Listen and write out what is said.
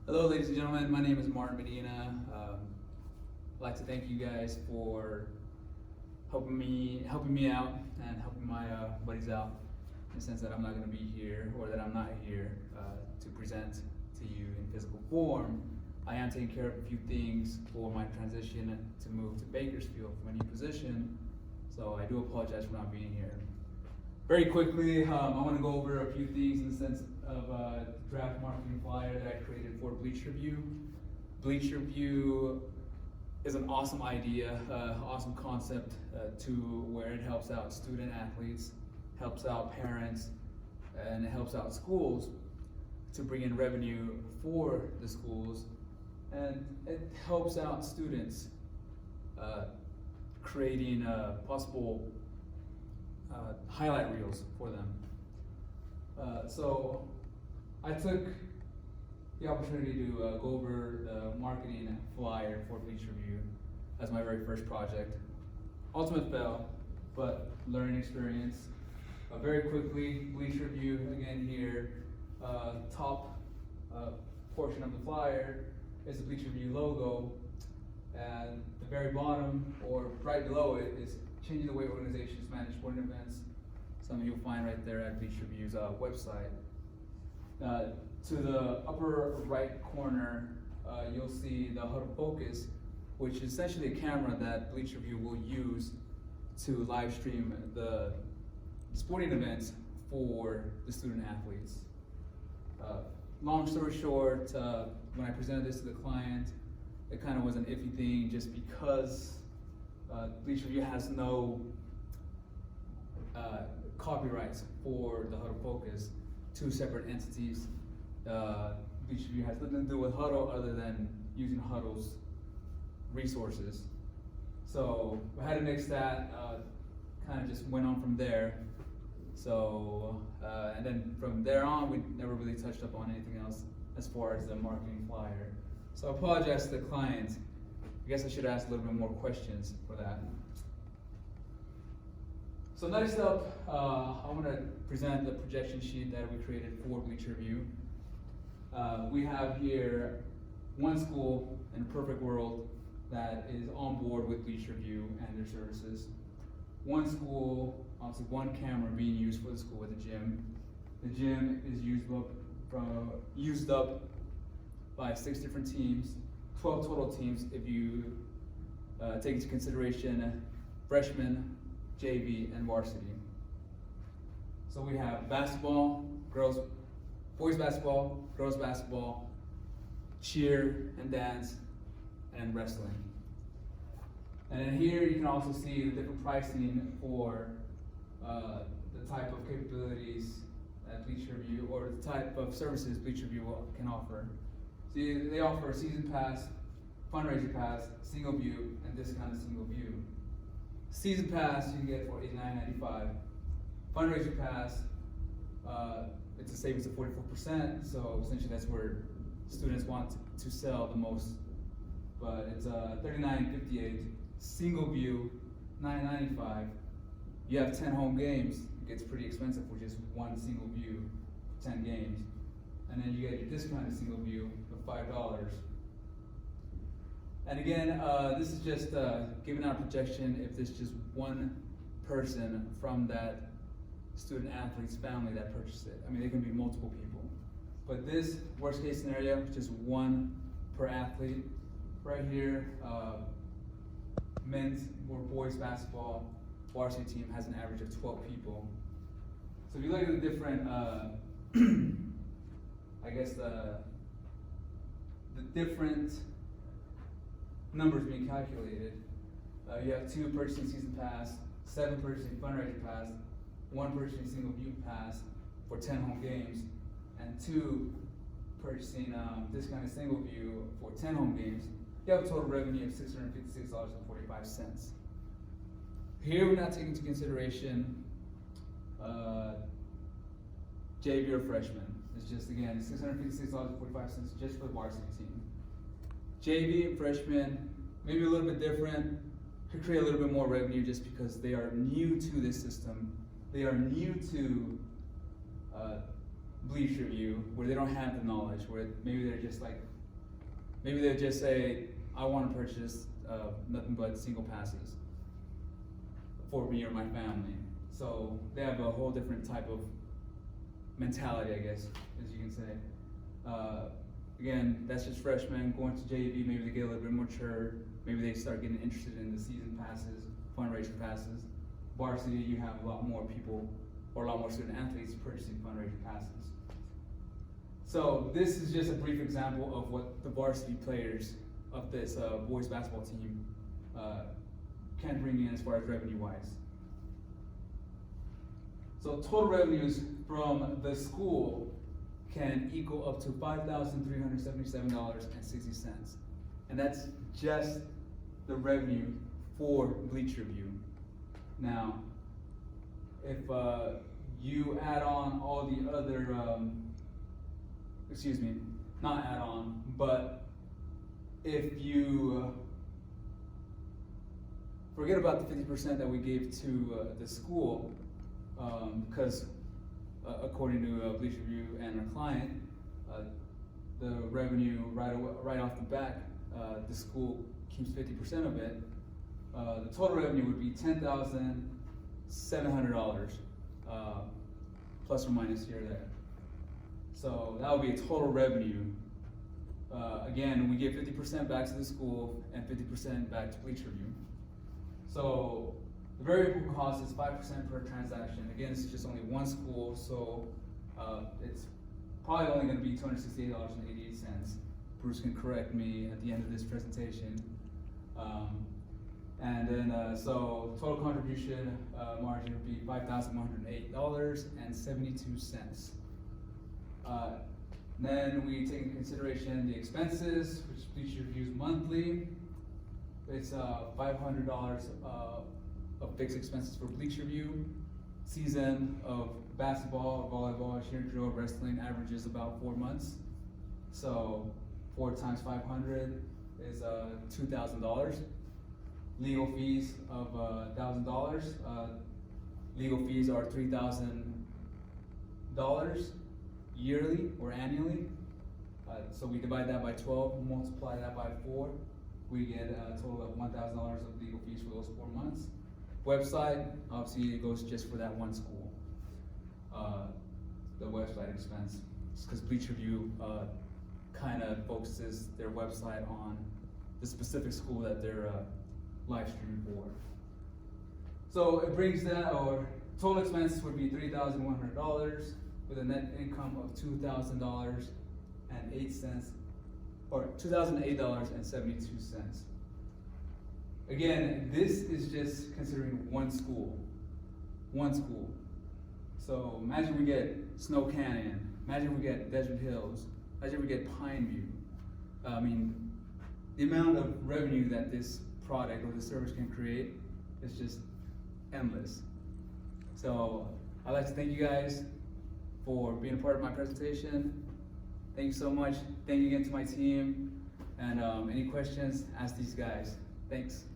Hello, ladies and gentlemen. My name is Martin Medina. I'd like to thank you guys for helping me out and helping my buddies out in the sense that I'm not going to be here or that I'm not here to present to you in physical form. I am taking care of a few things for my transition to move to Bakersfield for my new position, so I do apologize for not being here. Very quickly, I want to go over a few things in the sense of a draft marketing flyer that I created for BleacherView. BleacherView is an awesome idea, awesome concept to where it helps out student athletes, helps out parents, and it helps out schools to bring in revenue for the schools, and it helps out students creating possible highlight reels for them. So I took the opportunity to go over the marketing flyer for BleacherView as my very first project. Ultimate fail, but learning experience. Very quickly, BleacherView again here, top portion of the flyer is the BleacherView logo, and the very bottom or right below it is changing the way organizations manage sporting events. Something you'll find right there at BleacherView's website. To the upper right corner, you'll see the Huddle Focus, which is essentially a camera that BleacherView will use to live stream the sporting events for the student athletes. Long story short, when I presented this to the client, it kind of was an iffy thing just because BleacherView has no copyrights for the Huddle Focus, two separate entities. BleacherView has nothing to do with Huddle other than using Huddle's resources. So I had to mix that, kind of just went on from there. So, and then from there on, we never really touched up on anything else as far as the marketing flyer. So I apologize to the client. I guess I should ask a little bit more questions for that. So next up, I want to present the projection sheet that we created for BleacherView. We have here one school in a perfect world that is on board with BleacherView and their services. One school, obviously one camera being used for the school with a gym. The gym is used up by 6 different teams, 12 total teams if you take into consideration freshmen, JV, and varsity. So we have basketball, boys basketball, girls basketball, cheer and dance, and wrestling. And then here you can also see the different pricing for the type of capabilities that BleacherView, or the type of services BleacherView can offer. So they offer a season pass, fundraiser pass, single view, and discounted single view. Season pass you can get for $89.95. Fundraiser pass, it's a savings of 44%, so essentially that's where students want to sell the most. But it's $39.58. Single view, $9.95. You have 10 home games. It gets pretty expensive for just one single view, 10 games. And then you get your discounted single view of $5. And again, this is just giving out a projection if there's just one person from that student athlete's family that purchased it. I mean, it can be multiple people. But this worst case scenario, just one per athlete. Right here, men's or boys basketball varsity team has an average of 12 people. So if you look at the different, I guess the different numbers being calculated, you have 2 purchasing season pass, 7 purchasing fundraiser pass, 1 purchasing single view pass for 10 home games, and 2 purchasing discounted single view for 10 home games. You have a total revenue of $656.45. Here we're not taking into consideration JV or freshman. It's just, again, $656.45 just for the varsity team. JV and freshman, maybe a little bit different, could create a little bit more revenue just because they are new to this system. They are new to BleacherView, where they don't have the knowledge, where maybe they're just like Maybe they'll just say, I want to purchase nothing but single passes for me or my family. So they have a whole different type of mentality, I guess, as you can say. Again, that's just freshmen going to JV. Maybe they get a little bit mature. Maybe they start getting interested in the season passes, fundraiser passes. Varsity, you have a lot more people or a lot more student athletes purchasing fundraiser passes. So this is just a brief example of what the varsity players of this boys basketball team can bring in as far as revenue-wise. So total revenues from the school can equal up to $5,377.60. And that's just the revenue for BleacherView. Now, if you add on all the other, not add on, but if you forget about the 50% that we gave to the school, because according to BleacherView and our client, the revenue right off the bat, the school keeps 50% of it. The total revenue would be $10,700, plus or minus here or there. So that would be a total revenue. Again, we give 50% back to the school and 50% back to BleacherView. So the variable cost is 5% per transaction. Again, this is just only one school, so it's probably only going to be $268.88. Bruce can correct me at the end of this presentation. And then, so total contribution margin would be $5,108.72. Then we take into consideration the expenses, which BleacherView's monthly. It's $500 of fixed expenses for BleacherView. Season of basketball, volleyball, cheer drill, wrestling averages about 4 months. So 4 times 500 is $2,000. Legal fees of $1,000. Legal fees are $3,000 yearly or annually. So we divide that by 12, multiply that by 4. We get a total of $1,000 of legal fees for those 4 months. Website, obviously it goes just for that one school. The website expense, because BleacherView kind of focuses their website on the specific school that they're live streaming for. So it brings that, or total expenses would be $3,100 with a net income of $2,000.08, or $2,008.72. Again, this is just considering one school. One school. So imagine we get Snow Canyon, imagine we get Desert Hills, imagine we get Pineview. I mean, the amount of revenue that this product or the service can create is just endless. So I'd like to thank you guys for being a part of my presentation. Thank you so much. Thank you again to my team. And any questions, ask these guys. Thanks.